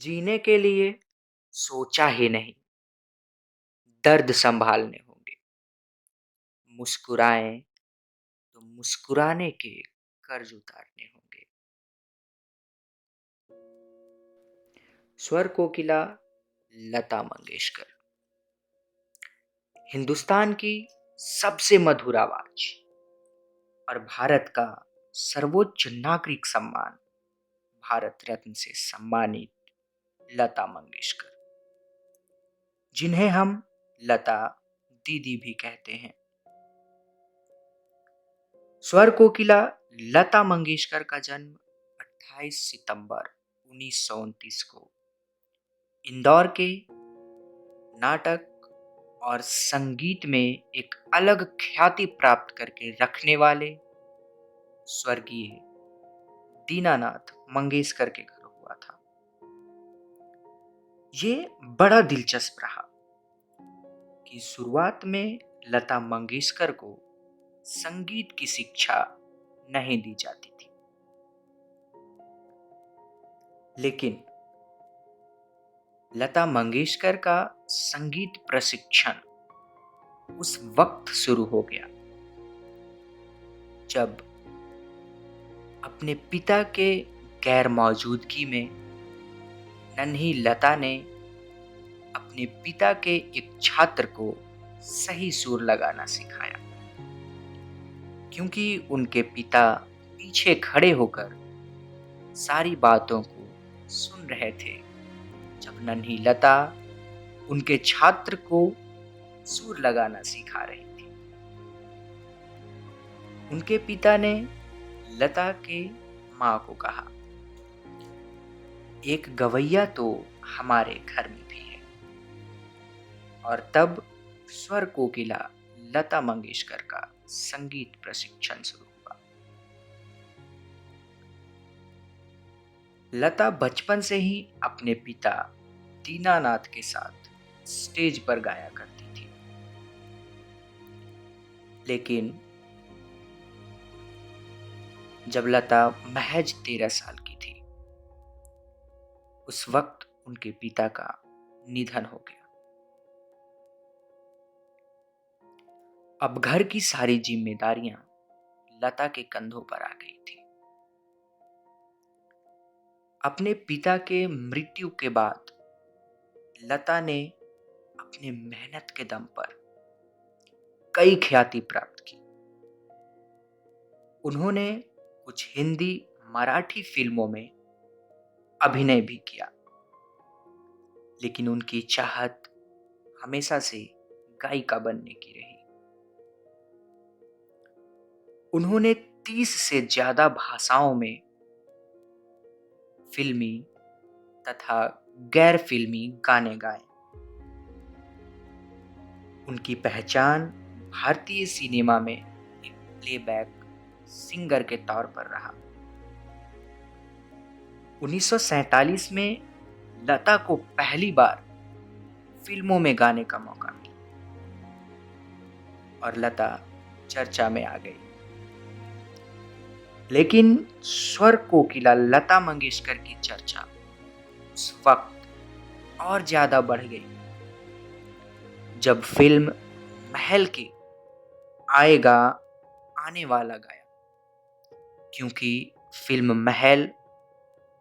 जीने के लिए सोचा ही नहीं, दर्द संभालने होंगे। मुस्कुराएं तो मुस्कुराने के कर्ज उतारने होंगे। स्वर कोकिला लता मंगेशकर, हिंदुस्तान की सबसे मधुर आवाज और भारत का सर्वोच्च नागरिक सम्मान, भारत रत्न से सम्मानित लता मंगेशकर, जिन्हें हम लता दीदी भी कहते हैं। स्वर कोकिला लता मंगेशकर का जन्म 28 सितंबर 1929 को इंदौर के नाटक और संगीत में एक अलग ख्याति प्राप्त करके रखने वाले स्वर्गीय दीनानाथ मंगेशकर के घर हुआ था। ये बड़ा दिलचस्प रहा कि शुरुआत में लता मंगेशकर को संगीत की शिक्षा नहीं दी जाती थी, लेकिन लता मंगेशकर का संगीत प्रशिक्षण उस वक्त शुरू हो गया जब अपने पिता के गैर मौजूदगी में नन्ही लता ने अपने पिता के एक छात्र को सही सुर लगाना सिखाया, क्योंकि उनके पिता पीछे खड़े होकर सारी बातों को सुन रहे थे जब नन्ही लता उनके छात्र को सुर लगाना सिखा रही थी। उनके पिता ने लता के माँ को कहा, एक गवैया तो हमारे घर में भी है। और तब स्वर कोकिला लता मंगेशकर का संगीत प्रशिक्षण शुरू हुआ। लता बचपन से ही अपने पिता दीनानाथ के साथ स्टेज पर गाया करती थी, लेकिन जब लता महज 13 साल की थी, उस वक्त उनके पिता का निधन हो गया। अब घर की सारी जिम्मेदारियां लता के कंधों पर आ गई थी। अपने पिता के मृत्यु के बाद लता ने अपने मेहनत के दम पर कई ख्याति प्राप्त की। उन्होंने कुछ हिंदी मराठी फिल्मों में अभिनय भी किया, लेकिन उनकी चाहत हमेशा से गायिका बनने की रही। उन्होंने 30 से ज्यादा भाषाओं में फिल्मी तथा गैर फिल्मी गाने गाए। उनकी पहचान भारतीय सिनेमा में एक प्लेबैक सिंगर के तौर पर रहा। 1947 में लता को पहली बार फिल्मों में गाने का मौका मिला और लता चर्चा में आ गई। लेकिन स्वर कोकिला लता मंगेशकर की चर्चा उस वक्त और ज्यादा बढ़ गई जब फिल्म महल के आएगा आने वाला गाया, क्योंकि फिल्म महल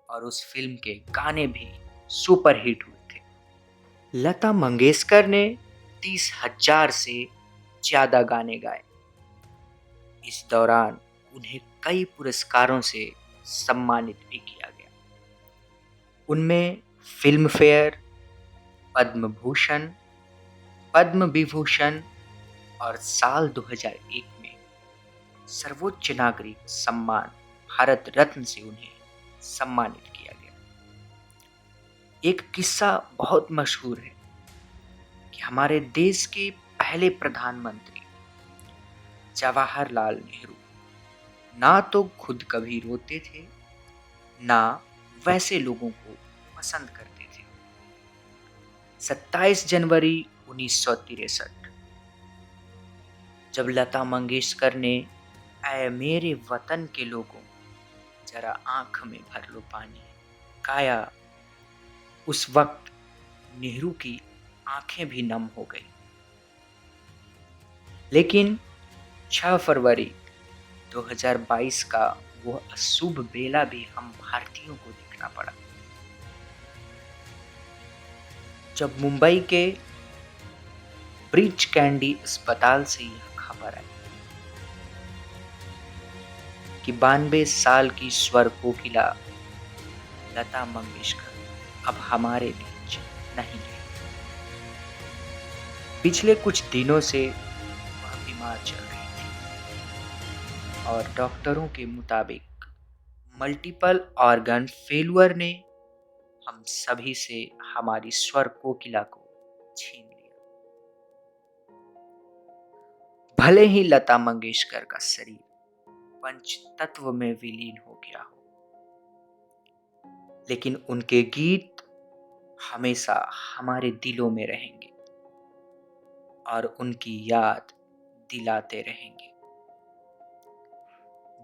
और उस फिल्म के गाने भी सुपरहिट हुए थे। लता मंगेशकर ने 30,000 से ज्यादा गाने गाए। इस दौरान उन्हें कई पुरस्कारों से सम्मानित भी किया गया। उनमें फिल्म फेयर, पद्म भूषण, पद्म विभूषण और साल 2001 में सर्वोच्च नागरिक सम्मान भारत रत्न से उन्हें सम्मानित किया गया। एक किस्सा बहुत मशहूर है कि हमारे देश के पहले प्रधानमंत्री जवाहरलाल नेहरू ना तो खुद कभी रोते थे, ना वैसे लोगों को पसंद करते थे। 27 जनवरी 1963 जब लता मंगेशकर ने ऐ मेरे वतन के लोगों जरा आंख में भर लो पानी गाया, उस वक्त नेहरू की आंखें भी नम हो गई। लेकिन 6 फरवरी 2022 का वो अशुभ बेला भी हम भारतीयों को देखना पड़ा, जब मुंबई के ब्रीच कैंडी अस्पताल से यह खबर आई कि 92 साल की स्वर कोकिला लता मंगेशकर अब हमारे बीच नहीं है। पिछले कुछ दिनों से वह बीमार चल रही थी और डॉक्टरों के मुताबिक मल्टीपल ऑर्गन फेल्यूर ने हम सभी से हमारी स्वर कोकिला को छीन लिया। भले ही लता मंगेशकर का शरीर पंच तत्व में विलीन हो गया हो, लेकिन उनके गीत हमेशा हमारे दिलों में रहेंगे और उनकी याद दिलाते रहेंगे।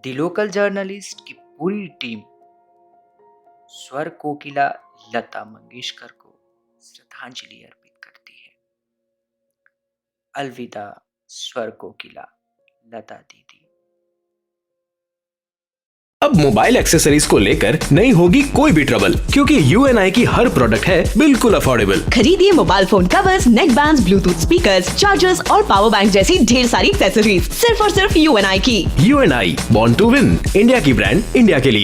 द लोकल जर्नलिस्ट की पूरी टीम स्वर कोकिला लता मंगेशकर को श्रद्धांजलि अर्पित करती है। अलविदा स्वर कोकिला लता दीदी। अब मोबाइल एक्सेसरीज को लेकर नहीं होगी कोई भी ट्रबल, क्योंकि UNI की हर प्रोडक्ट है बिल्कुल अफोर्डेबल। खरीदिए मोबाइल फोन कवर्स, नेक बैंड्स, ब्लूटूथ स्पीकर्स, चार्जर्स और पावर बैंक जैसी ढेर सारी एक्सेसरीज सिर्फ और सिर्फ UNI की। UNI, born to win, India की ब्रांड इंडिया के लिए।